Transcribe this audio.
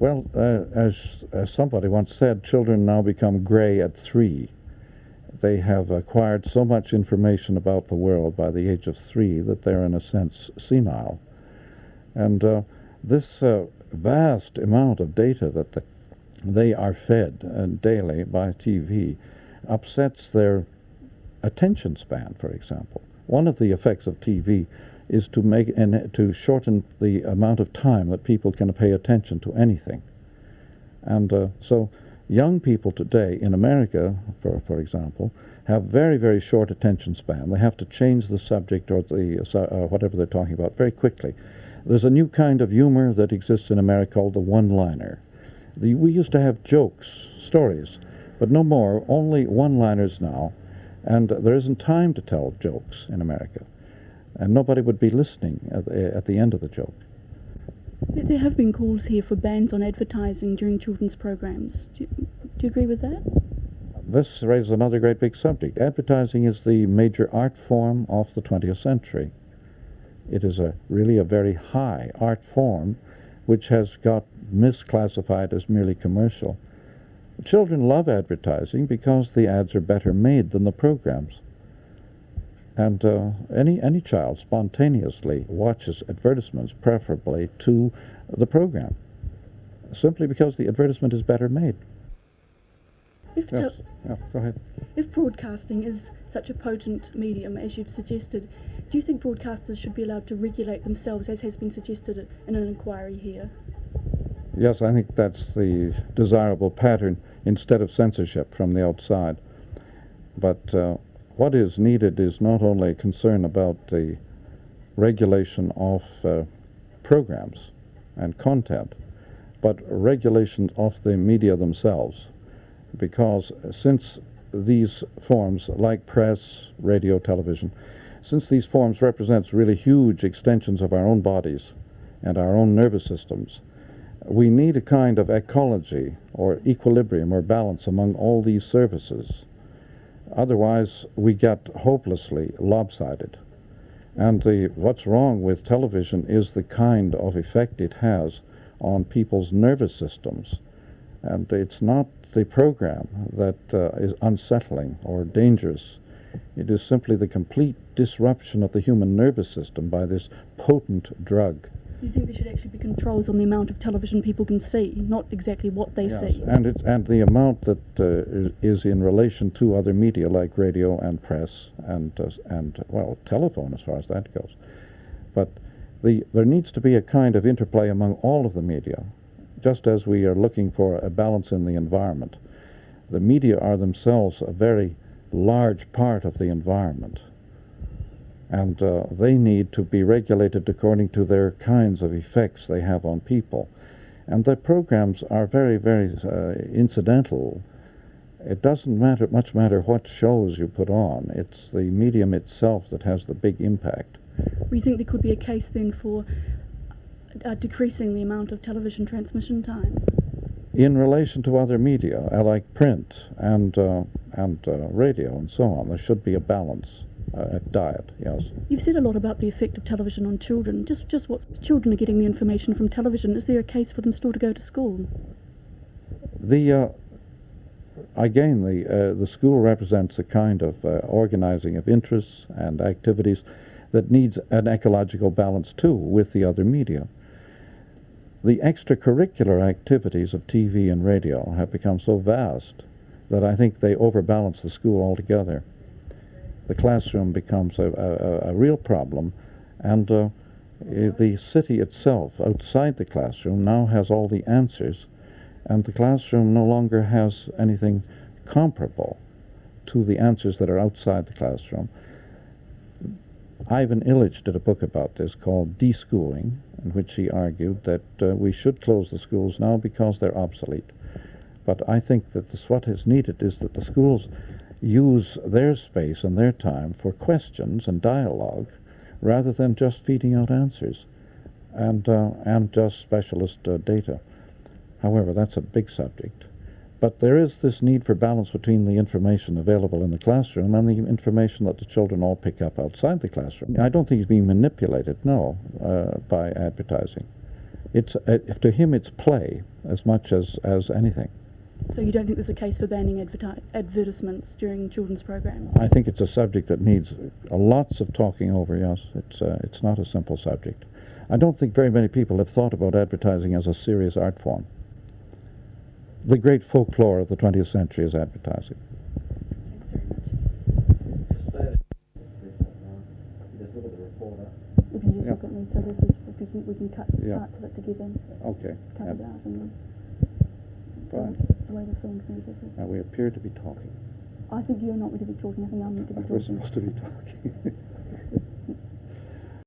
Well, as somebody once said, children now become gray at 3. They have acquired so much information about the world by the age of 3 that they're in a sense senile. And this vast amount of data that they are fed daily by TV upsets their attention span, for example. One of the effects of TV is to shorten the amount of time that people can pay attention to anything. And so young people today in America, for example, have very, very short attention span. They have to change the subject or whatever they're talking about very quickly. There's a new kind of humor that exists in America called the one-liner. We used to have jokes, stories, but no more, only one-liners now, and there isn't time to tell jokes in America. And nobody would be listening at the end of the joke. There have been calls here for bans on advertising during children's programs. Do you agree with that? This raises another great big subject. Advertising is the major art form of the 20th century. It is really a very high art form which has got misclassified as merely commercial. Children love advertising because the ads are better made than the programs. And any child spontaneously watches advertisements preferably to the program, simply because the advertisement is better made. Yes. Yeah, go ahead. If broadcasting is such a potent medium as you've suggested, do you think broadcasters should be allowed to regulate themselves, as has been suggested in an inquiry here? Yes, I think that's the desirable pattern, instead of censorship from the outside. But what is needed is not only concern about the regulation of programs and content, but regulation of the media themselves. Because since these forms, like press, radio, television, since these forms represent really huge extensions of our own bodies and our own nervous systems, we need a kind of ecology or equilibrium or balance among all these services. Otherwise, we get hopelessly lopsided. And what's wrong with television is the kind of effect it has on people's nervous systems. And it's not the program that is unsettling or dangerous. It is simply the complete disruption of the human nervous system by this potent drug. Do you think there should actually be controls on the amount of television people can see, not exactly what they see? And the amount that is in relation to other media like radio and press and telephone as far as that goes. But there needs to be a kind of interplay among all of the media, just as we are looking for a balance in the environment. The media are themselves a very large part of the environment. And they need to be regulated according to their kinds of effects they have on people. And the programs are very, very incidental. It doesn't much matter what shows you put on. It's the medium itself that has the big impact. We think there could be a case then for decreasing the amount of television transmission time? In relation to other media, like print and radio and so on, there should be a balance. Diet, yes. You've said a lot about the effect of television on children. Just what children are getting the information from television. Is there a case for them still to go to school? The school represents a kind of organizing of interests and activities that needs an ecological balance too with the other media. The extracurricular activities of TV and radio have become so vast that I think they overbalance the school altogether. The classroom becomes a real problem, and the city itself outside the classroom now has all the answers, and the classroom no longer has anything comparable to the answers that are outside the classroom. Ivan Illich did a book about this called Deschooling, in which he argued that we should close the schools now because they're obsolete. But I think that what is needed is that the schools use their space and their time for questions and dialogue rather than just feeding out answers and just specialist data. However, that's a big subject. But there is this need for balance between the information available in the classroom and the information that the children all pick up outside the classroom. I don't think it's being manipulated, no, by advertising. It's to him it's play as much as anything. So you don't think there's a case for banning advertisements during children's programs? I think it's a subject that needs lots of talking over. Yes, it's not a simple subject. I don't think very many people have thought about advertising as a serious art form. The great folklore of the 20th century is advertising. Thanks very much. Just look at the reporter. If you just Yeah. look at me, so this is, we can cut Yeah. parts of it together, Okay. cut it out, and then Right. it's the way the film's going to be. Now we appear to be talking. I think you're not meant to be talking, I think I'm meant to be We're talking. supposed to be talking.